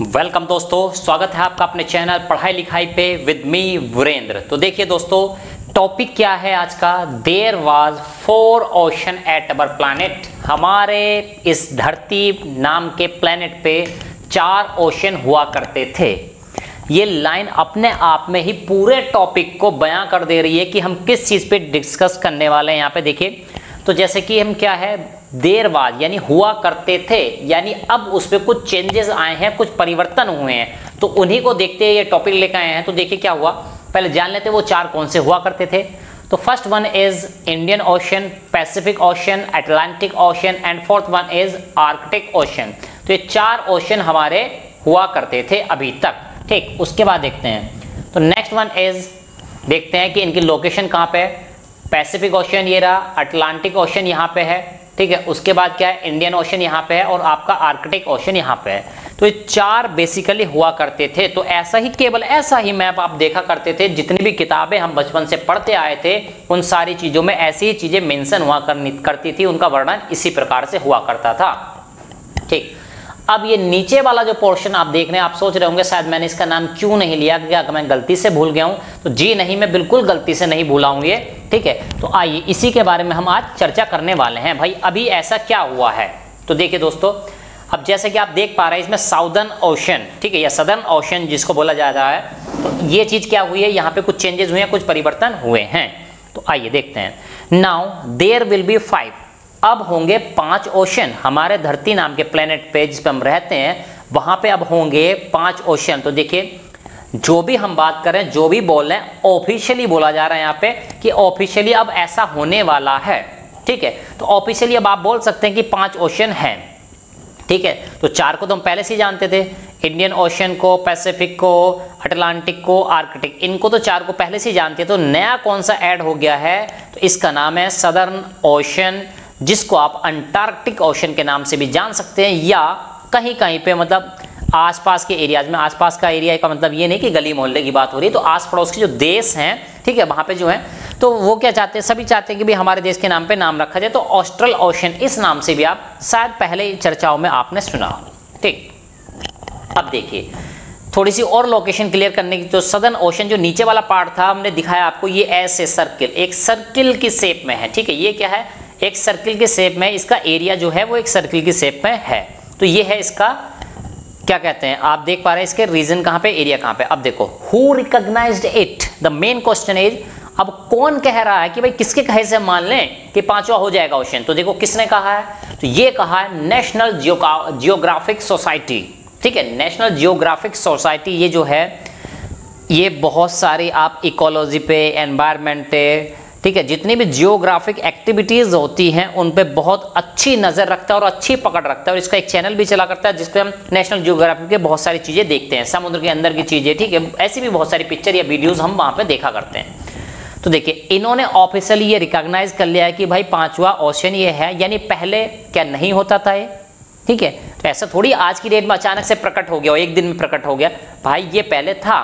Welcome दोस्तों, स्वागत है आपका अपने चैनल पढ़ाई लिखाई पे विद मी वीरेंद्र। तो देखिए दोस्तों, टॉपिक क्या है आज का। There was 4 ocean at our planet. हमारे इस धरती नाम के प्लैनेट पे 4 ओशन हुआ करते थे। ये लाइन अपने आप में ही पूरे टॉपिक को बयां कर दे रही है कि हम किस चीज़ पे डिस्कस करने वाले हैं। यहाँ पे देखिए, तो जैसे कि हम क्या है, देर बाद यानी हुआ करते थे, यानी अब उस पर कुछ चेंजेस आए हैं, कुछ परिवर्तन हुए हैं, तो उन्हीं को देखते ये टॉपिक लेकर आए हैं। तो देखिए क्या हुआ, पहले जान लेते वो 4 कौन से हुआ करते थे। तो first one is Indian ocean, Pacific ocean, Atlantic ocean and fourth one is Arctic ocean. तो ये 4 ओशन हमारे हुआ करते थे अभी तक। ठीक, उसके बाद देखते हैं, तो नेक्स्ट वन इज देखते हैं कि इनकी लोकेशन कहाँ पे है। पैसिफिक ओशन ये रहा, अटलांटिक ओशन यहाँ पे है, ठीक है। उसके बाद क्या है, इंडियन ओशन यहाँ पे है और आपका आर्कटिक ओशन यहाँ पे है। तो ये 4 बेसिकली हुआ करते थे। तो ऐसा ही, केवल ऐसा ही मैप आप देखा करते थे। जितनी भी किताबें हम बचपन से पढ़ते आए थे उन सारी चीज़ों में ऐसी ही चीज़ें मेंशन हुआ करती थी, उनका वर्णन इसी प्रकार से हुआ करता था। ठीक, अब ये नीचे वाला जो पोर्शन आप देख रहे हैं, आप सोच रहे होंगे शायद मैंने इसका नाम क्यों नहीं लिया, क्या मैं गलती से भूल गया हूं। तो जी नहीं, मैं बिल्कुल गलती से नहीं भूला हूं ये, ठीक है। तो आइए इसी के बारे में हम आज चर्चा करने वाले हैं। भाई अभी ऐसा क्या हुआ है, तो देखिए दोस्तों, अब जैसे कि आप देख पा रहे हैं इसमें साउदर्न ओशन, ठीक है, या सदर्न ओशन जिसको बोला जा रहा है, तो ये चीज क्या हुई है, यहाँ पे कुछ चेंजेस हुए हैं, कुछ परिवर्तन हुए हैं। तो आइए देखते हैं। नाउ देयर विल बी 5, अब होंगे 5 ओशन हमारे धरती नाम के प्लेनेट पे जिस पे हम रहते हैं, वहां पे अब होंगे 5 ओशन। तो देखिए, जो भी हम बात करें, जो भी बोल रहे हैं, ऑफिशियली बोला जा रहा है यहाँ पे कि ऑफिशियली अब ऐसा होने वाला है, ठीक है। तो ऑफिशियली अब आप बोल सकते हैं कि 5 ओशन हैं, ठीक है। तो 4 को तो हम पहले से ही जानते थे, इंडियन ओशन को, पैसिफिक को, अटलांटिक को, आर्कटिक, इनको तो 4 को पहले से ही जानते थे। तो नया कौन सा ऐड हो गया है, तो इसका नाम है सदर्न ओशन, जिसको आप अंटार्कटिक ओशन के नाम से भी जान सकते हैं, या कहीं कहीं पे मतलब आसपास के एरियाज में। आसपास का एरिया का मतलब ये नहीं कि गली मोहल्ले की बात हो रही है, तो आस पड़ोस के जो देश हैं, ठीक है, वहां पे जो है, तो वो क्या चाहते हैं, सभी चाहते हैं कि भी हमारे देश के नाम पे नाम रखा जाए। तो ऑस्ट्रल ओशन इस नाम से भी आप शायद पहले चर्चाओं में आपने सुना, ठीक। अब देखिए थोड़ी सी और लोकेशन क्लियर करने की, तो सदर्न ओशन जो नीचे वाला पार्ट था हमने दिखाया आपको, ये ऐसे सर्किल, एक सर्किल की शेप में है, ठीक है। ये क्या है, एक सर्किल के शेप में, इसका एरिया जो है वो एक सर्किल की शेप में है। तो ये है इसका क्या कहते हैं, आप देख पा रहे हैं इसके रीजन कहां पे, एरिया कहां पे। अब देखो, who recognised it, the main question is, अब कौन कह रहा है कि भाई किसके कहे से मान लें कि 5वां हो जाएगा ओशन। तो देखो किसने कहा है, तो ये कहा है नेशनल जियोग्राफिक सोसाइटी, ठीक है। नेशनल जियोग्राफिक सोसाइटी ये जो है, ये बहुत सारी आप इकोलॉजी पे, एनवायरमेंट पे, ठीक है, जितनी भी जियोग्राफिक एक्टिविटीज होती हैं उन पे बहुत अच्छी नजर रखता है और अच्छी पकड़ रखता है। और इसका एक चैनल भी चला करता है जिसपे हम नेशनल जियोग्राफिक के बहुत सारी चीजें देखते हैं, समुद्र के अंदर की चीजें, ठीक है, ऐसी भी बहुत सारी पिक्चर या वीडियोस हम वहां पे देखा करते हैं। तो देखिए, इन्होंने ऑफिशियली ये रिकॉग्नाइज कर लिया है कि भाई 5वां ओशन ये है, यानी पहले क्या नहीं होता था ये, ठीक है। तो ऐसा थोड़ी आज की डेट में अचानक से प्रकट हो गया, एक दिन में प्रकट हो गया, भाई ये पहले था,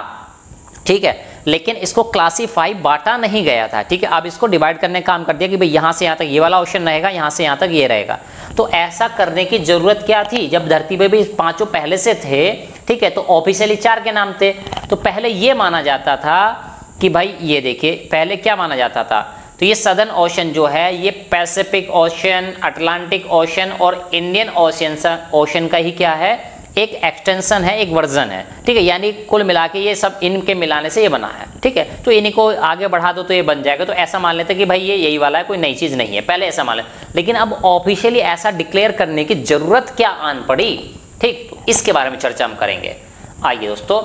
ठीक है। लेकिन इसको क्लासीफाई बांटा नहीं गया था, ठीक है। अब इसको डिवाइड करने का काम कर दिया कि भाई यहाँ से यहाँ तक ये वाला ओशन रहेगा, यहाँ से यहाँ तक ये रहेगा। तो ऐसा करने की जरूरत क्या थी, जब धरती पे भी 5 पहले से थे, ठीक है, तो ऑफिशियली 4 के नाम थे। तो पहले ये माना जाता था कि भाई ये देखिए, पहले क्या माना जाता था, तो ये सदर्न ओशन जो है, ये पैसिफिक ओशन, अटलांटिक ओशन और इंडियन ओशन का ही क्या है, एक एक्सटेंशन है, एक वर्जन है, ठीक है। यानी कुल मिला के ये सब इनके मिलाने से ये बना है, ठीक है। तो इन्हीं को आगे बढ़ा दो तो ये बन जाएगा। तो ऐसा मान लेते कि भाई ये यही वाला है, कोई नई चीज नहीं है, पहले ऐसा मान ले। लेकिन अब ऑफिशियली ऐसा डिक्लेयर करने की जरूरत क्या आन पड़ी, ठीक, तो इसके बारे में चर्चा हम करेंगे। आइए दोस्तों,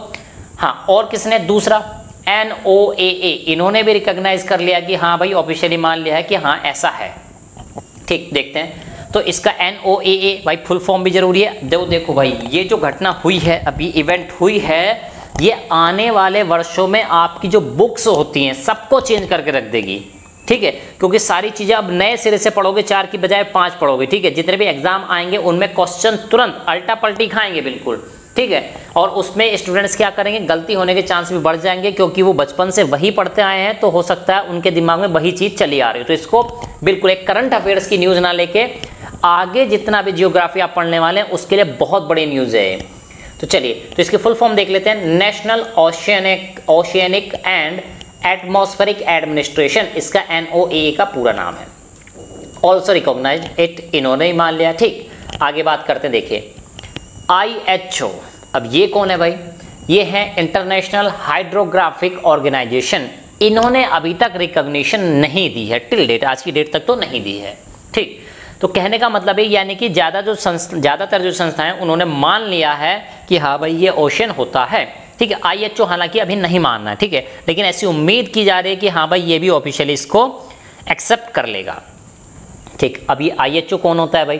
हाँ, और किसने, दूसरा NOAA, इन्होंने भी रिकॉग्नाइज कर लिया कि हाँ भाई ऑफिशियली मान लिया है कि हाँ ऐसा है, ठीक। देखते हैं, तो इसका NOAA भाई फुल फॉर्म भी जरूरी है। देखो भाई, ये जो घटना हुई है, अभी इवेंट हुई है, ये आने वाले वर्षों में आपकी जो बुक्स होती हैं सबको चेंज करके रख देगी, ठीक है। क्योंकि सारी चीजें अब नए सिरे से पढ़ोगे, 4 की बजाय 5 पढ़ोगे, ठीक है। जितने भी एग्जाम आएंगे उनमें क्वेश्चन तुरंत अल्टा पल्टी खाएंगे, बिल्कुल, ठीक है। और उसमें स्टूडेंट्स क्या करेंगे, गलती होने के चांस भी बढ़ जाएंगे, क्योंकि वो बचपन से वही पढ़ते आए हैं, तो हो सकता है उनके दिमाग में वही चीज चली आ रही है। तो इसको बिल्कुल एक करंट अफेयर्स की न्यूज ना लेके आगे जितना भी जियोग्राफी आप पढ़ने वाले हैं उसके लिए बहुत बड़ी न्यूज है। तो चलिए, तो इसकी फुल फॉर्म देख लेते हैं। National oceanic and atmospheric administration, इसका NOAA का पूरा नाम है। ऑल्सो रिकॉग्नाइज्ड इट, इन्होंने ही मान लिया। ठीक, आगे बात करते हैं। देखिए IHO, अब ये कौन है भाई? ये है इंटरनेशनल हाइड्रोग्राफिक ऑर्गेनाइजेशन। इन्होंने अभी तक रिकॉग्निशन नहीं दी है टिल डेट, आज की डेट तक तो नहीं दी है। ठीक, तो कहने का मतलब है यानी कि ज़्यादातर जो संस्थाएं उन्होंने मान लिया है कि हाँ भाई ये ओशन होता है। ठीक है, IHO हालांकि अभी नहीं मानना है, ठीक है, लेकिन ऐसी उम्मीद की जा रही है कि हाँ भाई ये भी ऑफिशियली इसको एक्सेप्ट कर लेगा। ठीक, अब ये IHO कौन होता है भाई?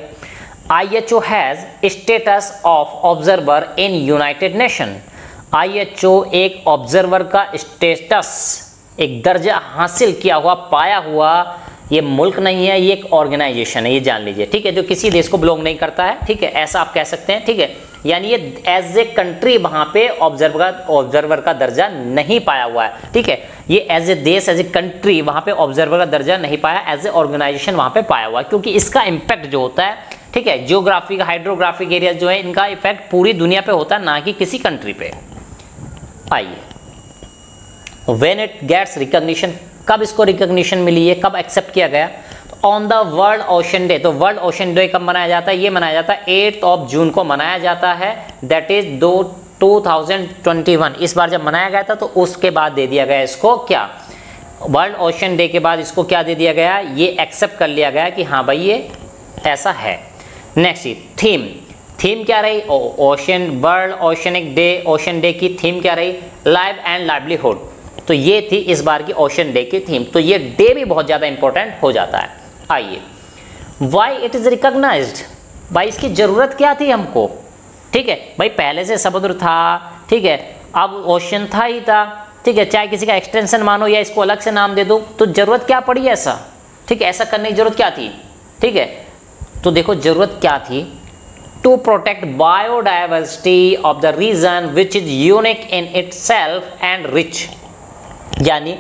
IHO has status of observer in United nation. IHO एक ऑब्जर्वर का स्टेटस, एक दर्जा हासिल किया हुआ, पाया हुआ ये मुल्क नहीं है, ये एक ऑर्गेनाइजेशन है, ये जान लीजिए। ठीक है, जो किसी देश को बिलोंग नहीं करता है। ठीक है, ऐसा आप कह सकते हैं। ठीक है, यानी ये एज ए कंट्री वहां पे ऑब्जर्वर का दर्जा नहीं पाया हुआ है। ठीक है, ये एज ए देश, एज ए कंट्री वहां पे ऑब्जर्वर का दर्जा नहीं पाया, एज ए ऑर्गेनाइजेशन वहां पे पाया हुआ है, क्योंकि इसका इम्पैक्ट जो होता है, ठीक है, जियोग्राफिक हाइड्रोग्राफिक एरिया जो है, इनका इफेक्ट पूरी दुनिया पे होता है, ना कि किसी कंट्री पे। आइए, व्हेन इट गेट्स रिकॉग्निशन, कब इसको रिकॉग्निशन मिली है, कब एक्सेप्ट किया गया? तो on the world ocean day. तो वर्ल्ड ओशन डे कब मनाया जाता है? ये मनाया जाता है 8 जून को मनाया जाता है, दैट इज 2021। इस बार जब मनाया गया था तो उसके बाद दे दिया गया इसको क्या, वर्ल्ड ओशन डे के बाद इसको क्या दे दिया गया, ये एक्सेप्ट कर लिया गया कि हाँ भाई ये ऐसा है। नेक्स्ट थीम, थीम क्या रही? Ocean, world oceanic day, ocean day की थीम क्या रही? Live and livelihood. तो ये थी इस बार की ओशन डे की थीम। तो ये डे भी बहुत ज़्यादा इंपॉर्टेंट हो जाता है। आइए, वाई इट इज़ रिकॉग्नाइज्ड, भाई इसकी ज़रूरत क्या थी हमको? ठीक है भाई, पहले से समुद्र था, ठीक है, अब ओशन था ही था, ठीक है, चाहे किसी का एक्सटेंशन मानो या इसको अलग से नाम दे दो, तो ज़रूरत क्या पड़ी ऐसा? ठीक है, ऐसा करने की ज़रूरत क्या थी? ठीक है, तो देखो ज़रूरत क्या थी, to protect biodiversity of the region which is unique in itself and rich. यानी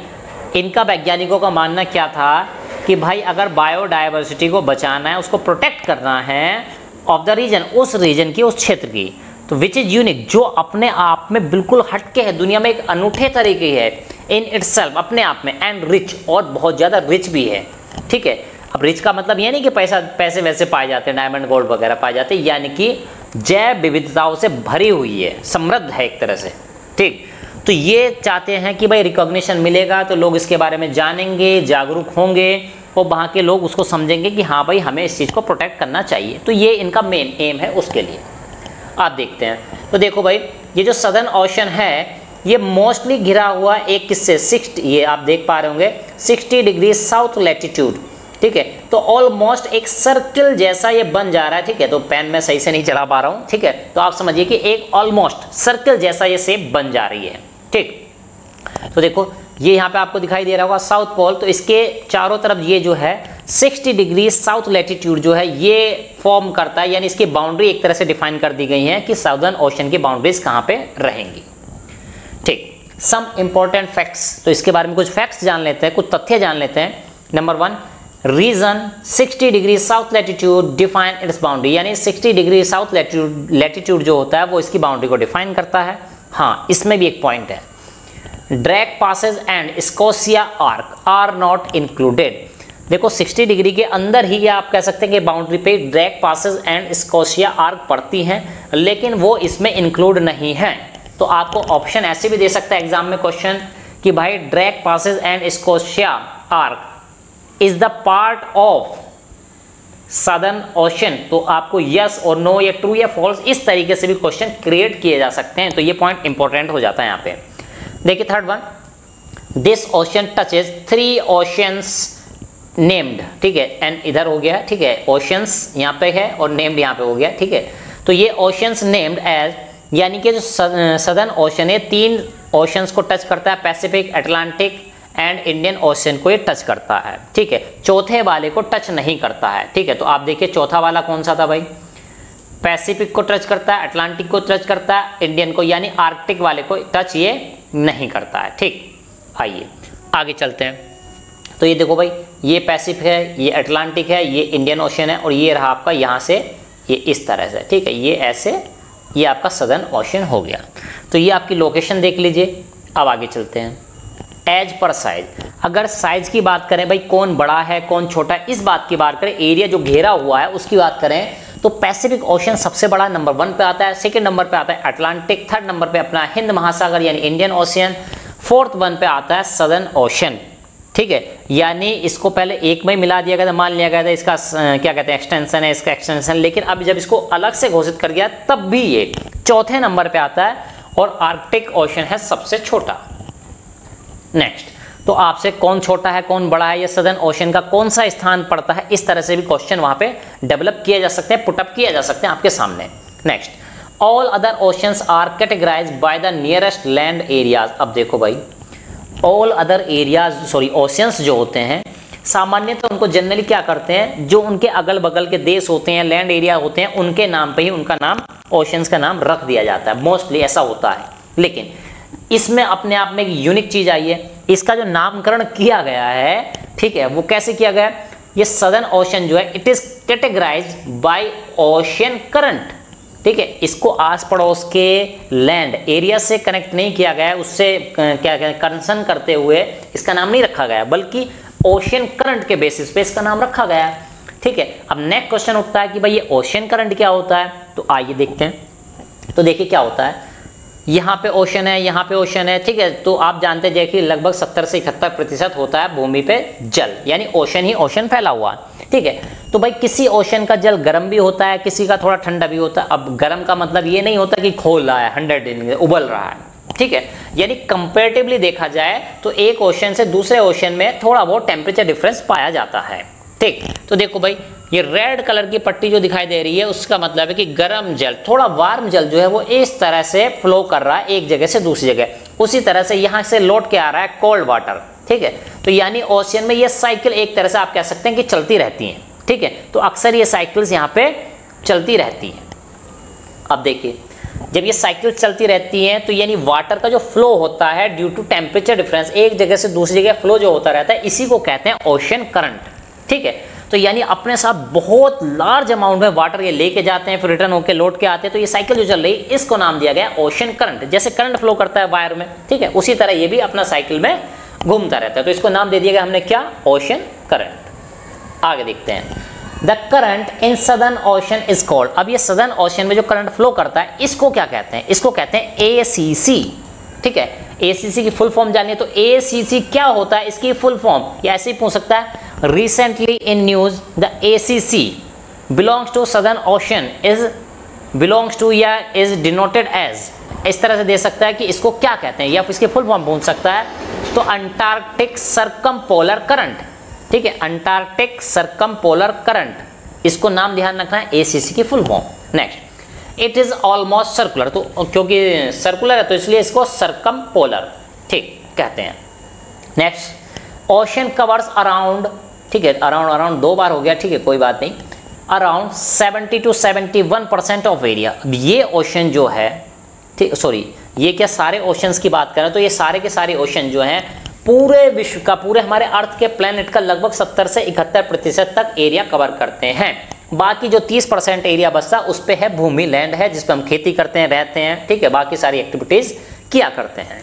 इनका वैज्ञानिकों का मानना क्या था कि भाई अगर बायोडाइवर्सिटी को बचाना है, उसको प्रोटेक्ट करना है ऑफ द रीजन, उस रीजन की, उस क्षेत्र की, तो विच इज यूनिक, जो अपने आप में बिल्कुल हटके है, दुनिया में एक अनूठे तरीके है, इन इटसेल्फ, अपने आप में, एंड रिच, और बहुत ज़्यादा रिच भी है। ठीक है, अब रिच का मतलब ये नहीं कि पैसे वैसे पाए जाते हैं, डायमंड गोल्ड वगैरह पाए जाते हैं, यानी कि जैव विविधताओं से भरी हुई है, समृद्ध है एक तरह से। ठीक, तो ये चाहते हैं कि भाई रिकॉग्निशन मिलेगा तो लोग इसके बारे में जानेंगे, जागरूक होंगे, और वहाँ के लोग उसको समझेंगे कि हाँ भाई हमें इस चीज़ को प्रोटेक्ट करना चाहिए। तो ये इनका मेन एम है उसके लिए। आप देखते हैं, तो देखो भाई ये जो सदर्न ओशन है, ये मोस्टली घिरा हुआ एक किससे, 60, ये आप देख पा रहे होंगे, 60 डिग्री साउथ लैटिट्यूड। ठीक है, तो ऑलमोस्ट एक सर्कल जैसा ये बन जा रहा है। ठीक है, तो पेन में सही से नहीं चला पा रहा हूँ। ठीक है, तो आप समझिए कि एक ऑलमोस्ट सर्कल जैसा ये शेप बन जा रही है। ठीक, तो देखो ये यहाँ पे आपको दिखाई दे रहा होगा साउथ पोल, तो इसके चारों तरफ ये जो है 60 डिग्री साउथ लैटिट्यूड जो है ये फॉर्म करता है, यानी इसकी बाउंड्री एक तरह से डिफाइन कर दी गई है कि साउदर्न ओशन की बाउंड्रीज कहाँ पे रहेंगी। ठीक, सम इंपॉर्टेंट फैक्ट्स, तो इसके बारे में कुछ फैक्ट्स जान लेते हैं, कुछ तथ्य जान लेते हैं। Number 1, region 60 degree south latitude define its boundary, यानी 60 डिग्री साउथ लैटिट्यूड जो होता है वो इसकी बाउंड्री को डिफाइन करता है। हाँ, इसमें भी एक पॉइंट है, Drake passage and Scotia arc are not included. देखो 60 डिग्री के अंदर ही आप कह सकते हैं कि बाउंड्री पे ड्रैक पासेज एंड स्कोशिया आर्क पड़ती हैं, लेकिन वो इसमें इंक्लूड नहीं है। तो आपको ऑप्शन ऐसे भी दे सकता है एग्जाम में क्वेश्चन कि भाई Drake passage and Scotia arc is the part of southern ocean, तो आपको यस और नो या ट्रू या फॉल्स इस तरीके से भी क्वेश्चन क्रिएट किए जा सकते हैं। तो ये पॉइंट इंपॉर्टेंट हो जाता है यहाँ पे। देखिए third one, this ocean touches 3 oceans named. ठीक है, एंड इधर हो गया, ठीक है, ओशंस यहाँ पे है और नेम्ड यहाँ पे हो गया। ठीक है, तो ये ओशंस नेम्ड एज, यानी कि जो सदर्न ओशन है 3 ओशंस को टच करता है, Pacific, Atlantic and Indian ocean को ये टच करता है। ठीक है, चौथे वाले को टच नहीं करता है। ठीक है, तो आप देखिए चौथा वाला कौन सा था भाई, पैसिफिक को टच करता है, अटलांटिक को टच करता है, इंडियन को यानी आर्कटिक वाले को टच ये नहीं करता है। ठीक, आइए आगे चलते हैं। तो ये देखो भाई, ये पैसिफिक है, ये अटलांटिक है, ये इंडियन ओशन है, और ये रहा आपका यहाँ से ये इस तरह से। ठीक है, ये ऐसे ये आपका सदर्न ओशन हो गया। तो ये आपकी लोकेशन देख लीजिए। अब आगे चलते हैं। एज पर साइज, अगर साइज की बात करें भाई कौन बड़ा है कौन छोटा है, इस बात की बात करें, एरिया जो घेरा हुआ है उसकी बात करें तो पैसिफिक ओशन सबसे बड़ा नंबर 1 पे आता है, सेकंड नंबर पे आता है अटलांटिक, थर्ड नंबर पे अपना हिंद महासागर यानी इंडियन ओशियन, फोर्थ 1 पे आता है सदर्न ओशन। ठीक है, यानी इसको पहले एक में मिला दिया गया था, मान लिया गया था इसका क्या कहते हैं एक्सटेंशन है, इसका एक्सटेंशन, लेकिन अब जब इसको अलग से घोषित कर दिया तब भी ये चौथे नंबर पे आता है और आर्कटिक ओशन है सबसे छोटा। नेक्स्ट, तो आपसे कौन छोटा है कौन बड़ा है, या सदर्न ओशन का कौन सा स्थान पड़ता है, इस तरह से भी क्वेश्चन वहां पे डेवलप किए जा सकते हैं, पुटअप किए जा सकते हैं आपके सामने। Next, all other oceans are categorised by the nearest land areas. अब देखो भाई, all other areas sorry oceans जो होते हैं सामान्यतः उनको जनरली क्या करते हैं, जो उनके अगल बगल के देश होते हैं, लैंड एरिया होते हैं, उनके नाम पे ही उनका नाम ओशंस का नाम रख दिया जाता है, मोस्टली ऐसा होता है। लेकिन इसमें अपने आप में एक यूनिक चीज आई है, इसका जो नामकरण किया गया है, ठीक है, वो कैसे किया गया, ये सदर्न ओशन जो है it is categorised by ocean current. ठीक है, इसको आस पड़ोस के लैंड एरिया से कनेक्ट नहीं किया गया है, उससे क्या कंसर्न करते हुए इसका नाम नहीं रखा गया, बल्कि ओशियन करंट के बेसिस पे इसका नाम रखा गया है। ठीक है, अब नेक्स्ट क्वेश्चन उठता है कि भाई ये ओशियन करंट क्या होता है, तो आइए देखते हैं। तो देखिए क्या होता है, यहाँ पे ओशन है, यहाँ पे ओशन है, ठीक है, तो आप जानते हैं कि लगभग 70 से 71% होता है भूमि पे जल, यानी ओशन ही ओशन फैला हुआ। ठीक है, तो भाई किसी ओशन का जल गर्म भी होता है, किसी का थोड़ा ठंडा भी होता है। अब गर्म का मतलब ये नहीं होता कि खोल रहा है 100 डिग्री उबल रहा है, ठीक है, यानी कंपेरेटिवली देखा जाए तो एक ओशन से दूसरे ओशन में थोड़ा बहुत टेम्परेचर डिफरेंस पाया जाता है। ठीक, तो देखो भाई ये रेड कलर की पट्टी जो दिखाई दे रही है उसका मतलब है कि गर्म जल, थोड़ा वार्म जल जो है वो इस तरह से फ्लो कर रहा है एक जगह से दूसरी जगह, उसी तरह से यहाँ से लौट के आ रहा है कोल्ड वाटर। ठीक है, तो यानी ओशियन में ये साइकिल एक तरह से आप कह सकते हैं कि चलती रहती हैं। ठीक है, तो अक्सर ये साइकिल्स यहाँ पे चलती रहती हैं। अब देखिए, जब ये साइकिल चलती रहती हैं तो यानी वाटर का जो फ्लो होता है ड्यू टू टेम्परेचर डिफरेंस, एक जगह से दूसरी जगह फ्लो जो होता रहता है, इसी को कहते हैं ओशियन करंट। ठीक है, तो यानी अपने साथ बहुत लार्ज अमाउंट में वाटर ये लेके जाते हैं, फिर रिटर्न होकर लौट के आते हैं, तो ये साइकिल जो चल रही है इसको नाम दिया गया ओशियन करंट। जैसे करंट फ्लो करता है वायर में, ठीक है, उसी तरह ये भी अपना साइकिल में घूमता रहता है, तो इसको नाम दे दिया गया हमने क्या, ओशियन करंट। आगे देखते हैं, the current in southern ocean is called. अब ये सदर्न ओशन में जो करंट फ्लो करता है इसको क्या कहते हैं, इसको कहते हैं ACC। ठीक है, ACC की फुल फॉर्म जानिए, तो ACC क्या होता है, इसकी फुल फॉर्म या ऐसे ही पूछ सकता है, recently in news the ACC belongs to southern ocean belongs to या is denoted as, इस तरह से दे सकता है कि इसको क्या कहते हैं, या इसके फुल फॉर्म पूछ सकता है, तो अंटार्कटिक सरकमपोलर करंट। ठीक है, अंटार्कटिक सरकमपोलर करंट, इसको नाम ध्यान रखना है, ACC की full form. Next, it is almost circular, तो क्योंकि सर्कुलर है तो इसलिए इसको सरकमपोलर ठीक कहते हैं। नेक्स्ट, ओशन कवर्स अराउंड, ठीक है, अराउंड 2 बार हो गया, ठीक है, कोई बात नहीं, अराउंड 70 to 71% ऑफ एरिया। अब ये ओशन जो है, ठीक, सॉरी, ये क्या सारे ओशंस की बात करें तो ये सारे के सारे ओशन जो हैं पूरे विश्व का, पूरे हमारे अर्थ के प्लेनेट का लगभग 70 से 71% तक एरिया कवर करते हैं। बाकी जो 30% एरिया बचता उस पे है भूमि, लैंड है, जिस पे हम खेती करते हैं, रहते हैं, ठीक है, बाकी सारी एक्टिविटीज किया करते हैं।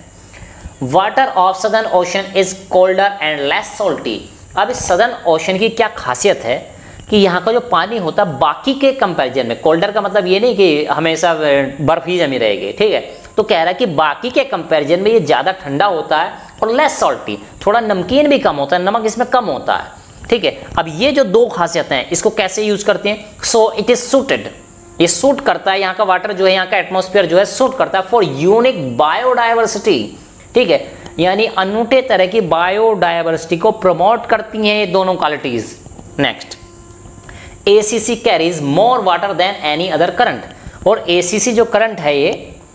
Water of southern ocean is colder and less salty. अब इस सदर्न ओशन की क्या खासियत है कि यहाँ का जो पानी होता है बाकी के कंपैरिजन में, कोल्डर का मतलब ये नहीं कि हमेशा बर्फ ही जमी रहेगी, ठीक है, तो कह रहा है कि बाकी के कंपैरिजन में ये ज़्यादा ठंडा होता है और लेस सॉल्टी, थोड़ा नमकीन भी कम होता है, नमक इसमें कम होता है। ठीक है, अब ये जो 2 खासियतें हैं इसको कैसे यूज करते हैं, सो इट इज सूटेड, ये सूट करता है, यहाँ का वाटर जो है, यहाँ का एटमॉस्फेयर जो है सूट करता है फॉर यूनिक बायोडाइवर्सिटी। ठीक है, यानी अनूठे तरह की बायोडाइवर्सिटी को प्रमोट करती हैं ये दोनों qualities. Next, ACC carries more water than any other current, और ACC जो करंट है ये,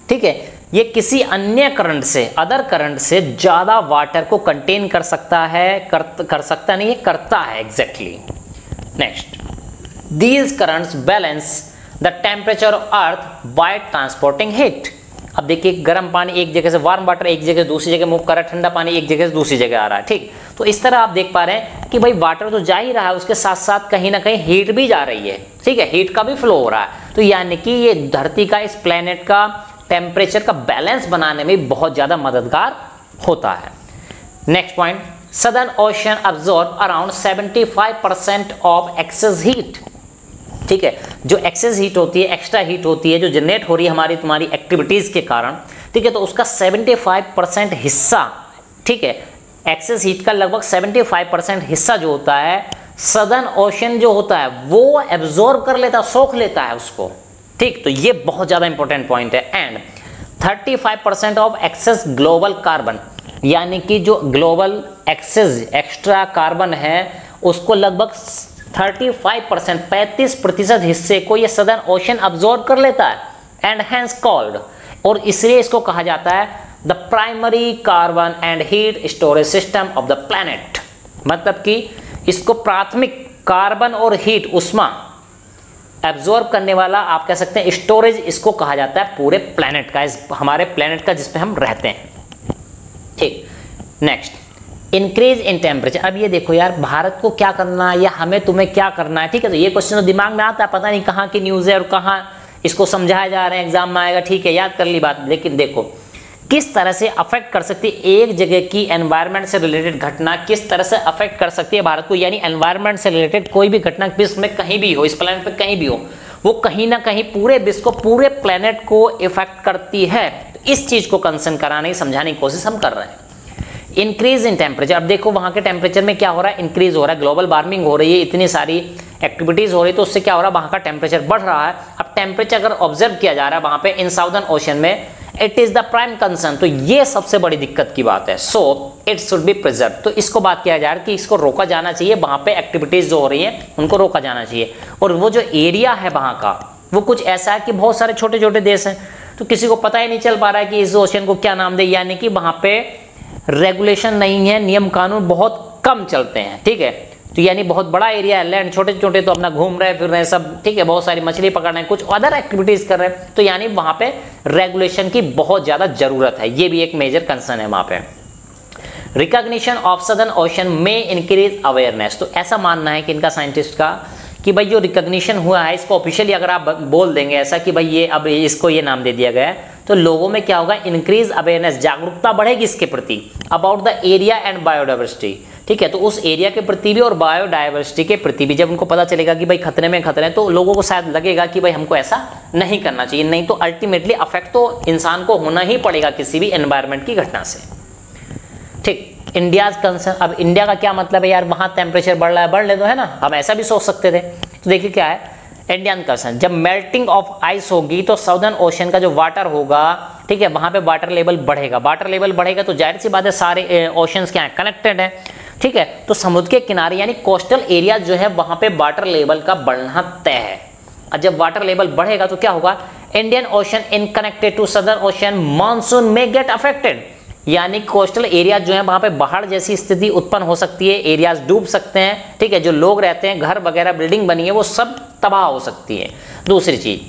ठीक है, ये किसी अन्य करंट से, अदर करंट से ज्यादा वाटर को कंटेन कर सकता है, कर सकता नहीं है, करता है exactly. Next, these currents balance the temperature of earth by transporting heat. अब देखिए, गर्म पानी एक जगह से, वार्म वाटर एक जगह से दूसरी जगह मूव कर रहा है, ठंडा पानी एक जगह से दूसरी जगह आ रहा है। ठीक, तो इस तरह आप देख पा रहे हैं कि कि भाई वाटर तो जा ही रहा है, उसके साथ साथ कहीं ना कहीं हीट भी जा रही है, ठीक है, हीट का भी फ्लो हो रहा है। तो यानी कि ये धरती का, इस प्लेनेट का टेम्परेचर का बैलेंस बनाने में बहुत ज़्यादा मददगार होता है। Next point, southern ocean absorb around 75% of excess heat. ठीक है, जो एक्सेस हीट होती है, एक्स्ट्रा हीट होती है, जो जनरेट हो रही है हमारी तुम्हारी एक्टिविटीज़ के कारण, ठीक है, तो उसका 75% हिस्सा, ठीक है, एक्सेस हीट का लगभग 75% हिस्सा जो होता है सदर्न ओशन जो होता है वो एब्जॉर्ब कर लेता है, सोख लेता है उसको। ठीक, तो ये बहुत ज़्यादा इंपॉर्टेंट पॉइंट है। And 35% of excess global carbon, यानी कि जो ग्लोबल एक्सेस एक्स्ट्रा कार्बन है उसको लगभग 35% हिस्से को ये सदर्न ओशन अब्जॉर्ब कर लेता है। एंड हैंस कॉल्ड, और इसलिए इसको कहा जाता है the primary carbon and heat storage system of the planet. मतलब कि इसको प्राथमिक कार्बन और हीट उष्मा एब्जॉर्ब करने वाला आप कह सकते हैं स्टोरेज, इसको कहा जाता है पूरे प्लैनेट का, इस हमारे प्लैनेट का जिसपे हम रहते हैं। ठीक, नेक्स्ट, इंक्रीज इन टेम्परेचर। अब ये देखो यार, भारत को क्या करना है या हमें तुम्हें क्या करना है, ठीक है, तो ये क्वेश्चन तो दिमाग में आता है, पता नहीं कहाँ की न्यूज़ है और कहाँ इसको समझाया जा रहे हैं, एग्जाम में आएगा, ठीक है, याद कर ली बात। लेकिन देखो किस तरह से अफेक्ट कर सकती है एक जगह की एनवायरनमेंट से रिलेटेड घटना, किस तरह से अफेक्ट कर सकती है भारत को, यानी एनवायरनमेंट से रिलेटेड कोई भी घटना विश्व में कहीं भी हो, इस प्लेनेट पे कहीं भी हो, वो कहीं ना कहीं पूरे विश्व को, पूरे प्लेनेट को इफेक्ट करती है। तो इस चीज को कंसर्न कराने की, समझाने की कोशिश हम कर रहे हैं। इंक्रीज इन टेम्परेचर, अब देखो वहां के टेम्परेचर में क्या हो रहा है, इंक्रीज हो रहा है, ग्लोबल वार्मिंग हो रही है, इतनी सारी एक्टिविटीज हो रही है, तो उससे क्या हो रहा है, वहां का टेम्परेचर बढ़ रहा है। अब टेम्परेचर अगर ऑब्जर्व किया जा रहा है वहां पे इन साउदर्न ओशन में, it is the prime concern, तो ये सबसे बड़ी दिक्कत की बात है। So it should be preserve, तो इसको बात किया जा रहा है कि इसको रोका जाना चाहिए, वहां पे एक्टिविटीज जो हो रही है उनको रोका जाना चाहिए। और वो जो एरिया है वहां का, वो कुछ ऐसा है कि बहुत सारे छोटे छोटे देश हैं, तो किसी को पता ही नहीं चल पा रहा है कि इस ओशन को क्या नाम दे, यानी कि वहां पे रेगुलेशन नहीं है, नियम कानून बहुत कम चलते हैं। ठीक है, तो यानी बहुत बड़ा एरिया है, लैंड छोटे छोटे तो अपना घूम रहे फिर रहे सब, ठीक है, बहुत सारी मछली पकड़ रहे हैं, कुछ अदर एक्टिविटीज कर रहे हैं, तो यानी वहां पे रेगुलेशन की बहुत ज्यादा जरूरत है। ये भी एक मेजर कंसर्न है वहां पे। रिकॉग्निशन ऑफ सदर्न ओशन में इंक्रीज अवेयरनेस, तो ऐसा मानना है कि इनका साइंटिस्ट का कि भाई जो रिकॉग्निशन हुआ है इसको ऑफिशियली अगर आप बोल देंगे ऐसा कि भाई ये अब इसको ये नाम दे दिया गया है, तो लोगों में क्या होगा, इंक्रीज अवेयरनेस, जागरूकता बढ़ेगी इसके प्रति, about the area and biodiversity. ठीक है, तो उस एरिया के प्रति भी और बायोडाइवर्सिटी के प्रति भी जब उनको पता चलेगा कि भाई खतरे में खतरे हैं, तो लोगों को शायद लगेगा कि भाई हमको ऐसा नहीं करना चाहिए, नहीं तो अल्टीमेटली अफेक्ट तो इंसान को होना ही पड़ेगा किसी भी एनवायरनमेंट की घटना से। ठीक, इंडियाज कंसर्न, अब इंडिया का क्या मतलब है यार, वहां टेम्परेचर बढ़ रहा है, बढ़ ले तो, है ना, हम ऐसा भी सोच सकते थे। तो देखिए क्या है इंडियन कंसर्न, जब मेल्टिंग ऑफ आइस होगी तो साउदर्न ओशन का जो वाटर होगा, ठीक है, वहां पे वाटर लेवल बढ़ेगा, वाटर लेवल बढ़ेगा तो जाहिर सी बात है सारे ओशंस क्या है, कनेक्टेड है। ठीक है, तो समुद्र के किनारे यानी कोस्टल एरिया जो है वहां पे वाटर लेवल का बढ़ना तय है। और जब वाटर लेवल बढ़ेगा तो क्या होगा, Indian ocean in connected to southern ocean monsoon में गेट अफेक्टेड, यानी कोस्टल एरिया जो है वहां पे बाढ़ जैसी स्थिति उत्पन्न हो सकती है, एरियाज डूब सकते हैं। ठीक है, जो लोग रहते हैं, घर वगैरह बिल्डिंग बनी है वो सब तबाह हो सकती है। दूसरी चीज,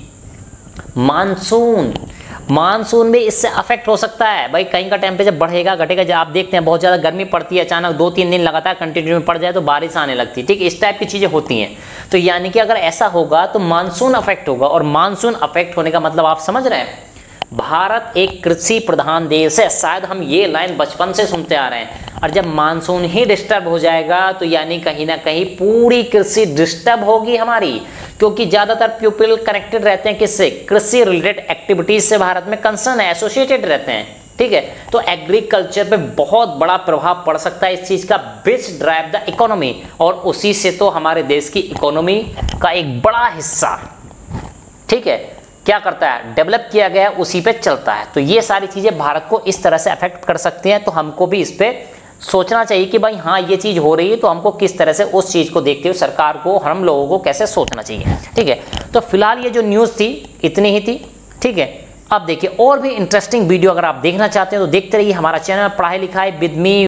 मानसून भी इससे अफेक्ट हो सकता है। भाई कहीं का टेम्परेचर बढ़ेगा घटेगा, जब आप देखते हैं बहुत ज्यादा गर्मी पड़ती है, अचानक 2-3 दिन लगातार कंटिन्यू में पड़ जाए तो बारिश आने लगती है। ठीक, इस टाइप की चीजें होती हैं। तो यानी कि अगर ऐसा होगा तो मानसून अफेक्ट होगा, और मानसून अफेक्ट होने का मतलब आप समझ रहे हैं, भारत एक कृषि प्रधान देश है, शायद हम ये लाइन बचपन से सुनते आ रहे हैं, और जब मानसून ही डिस्टर्ब हो जाएगा तो यानी कहीं ना कहीं पूरी कृषि डिस्टर्ब होगी हमारी, क्योंकि ज्यादातर पीपल कनेक्टेड रहते हैं किससे, कृषि रिलेटेड एक्टिविटीज से भारत में कंसर्न है, एसोसिएटेड रहते हैं। ठीक है, तो एग्रीकल्चर पे बहुत बड़ा प्रभाव पड़ सकता है इस चीज का, विच ड्राइव द इकोनॉमी, और उसी से तो हमारे देश की इकोनॉमी का एक बड़ा हिस्सा, ठीक है, क्या करता है, डेवलप किया गया उसी पे चलता है। तो ये सारी चीजें भारत को इस तरह से अफेक्ट कर सकती हैं, तो हमको भी इस पे सोचना चाहिए कि भाई हाँ ये चीज हो रही है, तो हमको किस तरह से उस चीज को देखते हुए सरकार को, हम लोगों को कैसे सोचना चाहिए। ठीक है, तो फिलहाल ये जो न्यूज थी इतनी ही थी। ठीक है, अब देखिए और भी इंटरेस्टिंग वीडियो अगर आप देखना चाहते हैं तो देखते रहिए हमारा चैनल पढ़ाई लिखाई विद मी।